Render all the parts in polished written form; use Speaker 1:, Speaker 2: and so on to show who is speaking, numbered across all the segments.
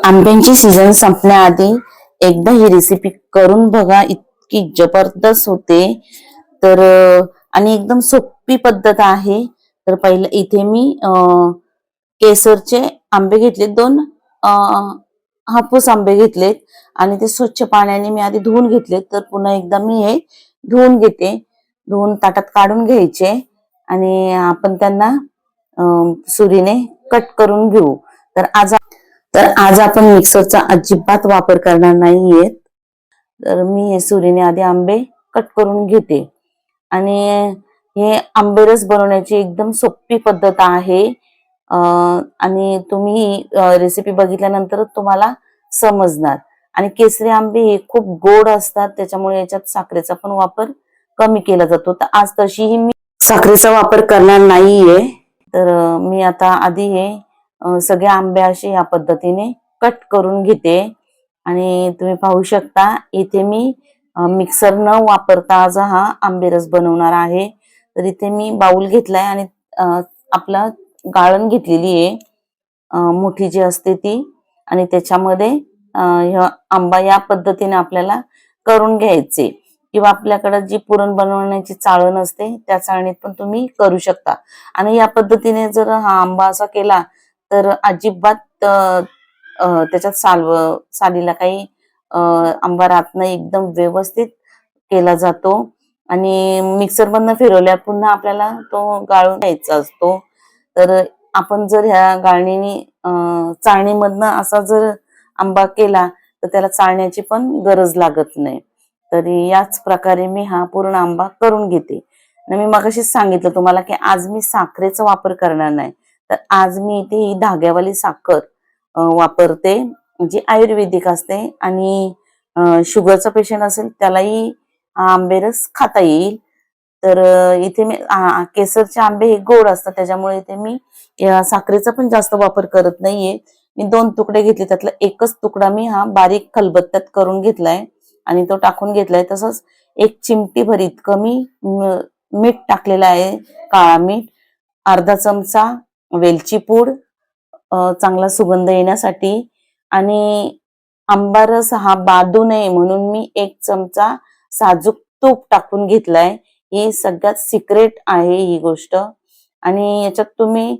Speaker 1: आंब्यांची season संपण्याआधी एकदा ही recipe करून बघा, इतकी जबरदस्त होते. तर आणि एकदम सोपी पद्धत आहे. तर पहिलं इथे मी केसरचे आंबे घेतले, दोन हापूस आंबे घेतलेत आणि ते स्वच्छ पाण्याने मी आधी धुवून घेतले. तर पुन्हा एकदा मी हे धुवून घेते. धुवून ताटात काढून घ्यायचे आणि आपण त्यांना सुरीने कट करून घेऊ. तर आज आपण मिक्सरचा अजिबात वापर करणार नाहीये. तर मी हे सुरीने आधी आंबे कट करून घेते. आणि हे आंबेरस बनवण्याची एकदम सोपी पद्धत आहे. आणि तुम्ही रेसिपी बघितल्यानंतर तुम्हाला समजणार. आणि केसरी आंबे हे खूप गोड असतात, त्याच्यामुळे याच्यात साखरेचा पण वापर कमी केला जातो. तर आज तशीही मी साखरेचा वापर करणार नाहीये. तर मी आता आधी हे सगळे आंबे असे या पद्धतीने कट करून घेते. आणि तुम्ही पाहू शकता इथे मी मिक्सर न वापरता आज हा आंबेरस बनवणार आहे. तर इथे मी बाउल घेतलाय आणि आपला गाळण घेतलेली आहे, मोठी जी असते ती. आणि त्याच्यामध्ये आंबा या पद्धतीने आपल्याला करून घ्यायचे. किंवा आपल्याकडे जी पुरण बनवण्याची चाळण असते त्या चाळणीत पण तुम्ही करू शकता. आणि या पद्धतीने जर हा आंबा असा केला तर अजिबात त्याच्यात सालीला काही आंबा राहत नाही, एकदम व्यवस्थित केला जातो. आणि मिक्सर मधनं फिरवल्या पुन्हा आपल्याला तो गाळून घ्यायचा असतो. तर आपण जर ह्या गाळणीने चाळणीमधनं असा जर आंबा केला तर त्याला चाळण्याची पण गरज लागत नाही. तरी याच प्रकारे मी हा पूर्ण आंबा करून घेते. मी मगाशीच सांगितलं तुम्हाला की आज मी साखरेचा वापर करणार नाही. तर आज मी इथे ही धाग्यावाली साखर वापरते, जी आयुर्वेदिक असते. आणि शुगरचा पेशंट असेल त्यालाही आंबेरस खाता येईल. तर इथे मी केसरचे आंबे हे गोड असतात, त्याच्यामुळे इथे मी साखरेचा पण जास्त वापर करत नाहीये. मी 2 तुकडे घेतले, त्यातला एकच तुकडा मी हा बारीक खलबत्त्यात करून घेतलाय आणि तो टाकून घेतलाय. तसंच 1 चिमटीभर इतकं मी मीठ टाकलेलं आहे, काळा मीठ. अर्धा चमचा वेलची पूड, चांगला सुगंध येण्यासाठी. आणि आंबारस हा बादू नये म्हणून मी 1 चमचा साजूक तूप टाकून घेतलाय. ही सगळ्यात सिक्रेट आहे ही गोष्ट. आणि याच्यात तुम्ही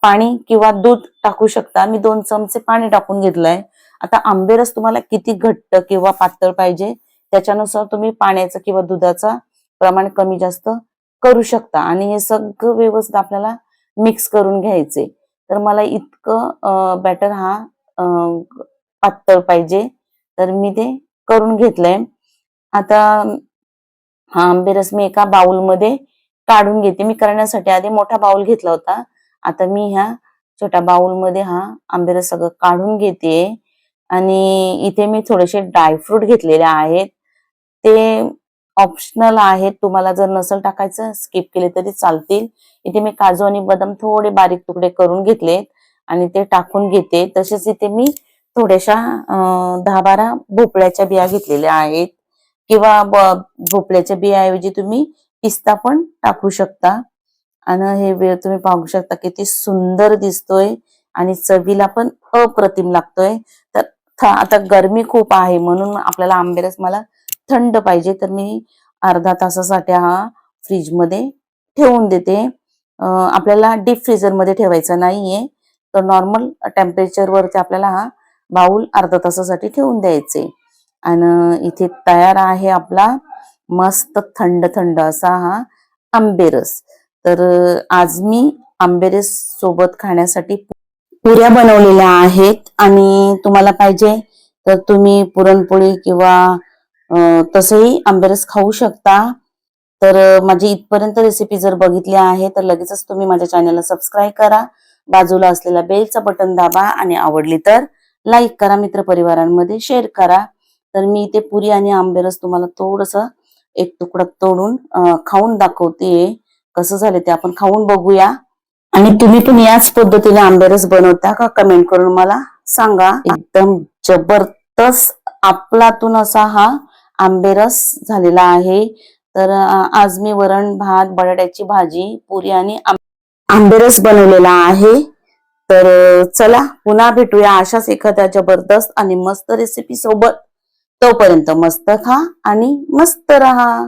Speaker 1: पाणी किंवा दूध टाकू शकता. मी 2 चमचे पाणी टाकून घेतलंय. आता आंबेरस तुम्हाला किती घट्ट किंवा पातळ पाहिजे त्याच्यानुसार तुम्ही पाण्याचं किंवा दुधाचं प्रमाण कमी जास्त करू शकता. आणि हे सगळं व्यवस्थित आपल्याला मिक्स करून घ्यायचे. तर मला इतकं बॅटर हा पातळ पाहिजे, तर मी ते करून घेतलंय. आता हा आंबेरस मी एका बाउलमध्ये काढून घेते. मी करण्यासाठी आधी मोठा बाउल घेतला होता, आता मी ह्या छोट्या बाउलमध्ये हा आंबेरस सगळं काढून घेते. आणि इथे मी थोडेसे ड्रायफ्रूट घेतलेले आहेत, ते ऑप्शनल आहेत. तुम्हाला जर नसेल टाकायचं स्किप केले तरी चालतील. इथे मी काजू आणि बदाम थोडे बारीक तुकडे करून घेतलेत आणि ते टाकून घेते. तसेच इथे मी थोड्याशा 10-12 भोपळ्याच्या बिया घेतलेल्या आहेत. किंवा भोपळ्याच्या बियाऐवजी तुम्ही पिस्ता पण टाकू शकता. आणि हे तुम्ही पाहू शकता किती सुंदर दिसतोय आणि चवीला पण अप्रतिम लागतोय. तर आता गरमी खूप आहे म्हणून आपल्याला आंबेरस मला थंड पाहिजे, तर मी अर्धा तासासाठी हा फ्रीज मध्ये ठेवून देते. आपल्याला डीप फ्रीजर मध्ये ठेवायचा नाहीये, तर नॉर्मल टेम्परेचर वरती आपल्याला हा बाउल अर्धा तासासाठी ठेवून द्यायचे. आणि इथे तयार आहे आपला मस्त थंड थंड असा हा आंबेरस. तर आज मी आंबेरस सोबत खाण्यासाठी पुऱ्या बनवलेल्या आहेत. आणि तुम्हाला पाहिजे तर तुम्ही पुरणपोळी किंवा तसंही आंबेरस खाऊ शकता. तर माझी इथपर्यंत रेसिपी जर बघितली आहे तर लगेचच तुम्ही माझ्या चॅनलला सबस्क्राईब करा, बाजूला असलेला बेलचा बटन दाबा आणि आवडली तर लाईक करा, मित्रपरिवारांमध्ये शेअर करा. तर मी इथे पुरी आणि आंबेरस तुम्हाला थोडस एक तुकडा तोडून खाऊन दाखवते. कसं झालं ते आपण खाऊन बघूया. आणि तुम्ही पण याच पद्धतीने आंबेरस बनवता का कमेंट करून मला सांगा. एकदम जबरदस्त आपलातून असा हा आंबेरस झालेला आहे. तर आज मी वरण भात, बटाट्याची भाजी, पुरी आणि आंबेरस बनवलेला आहे. तर चला पुन्हा भेटूया अशाच एखाद्या जबरदस्त आणि मस्त रेसिपी सोबत. तोपर्यंत मस्त खा आणि मस्त रहा.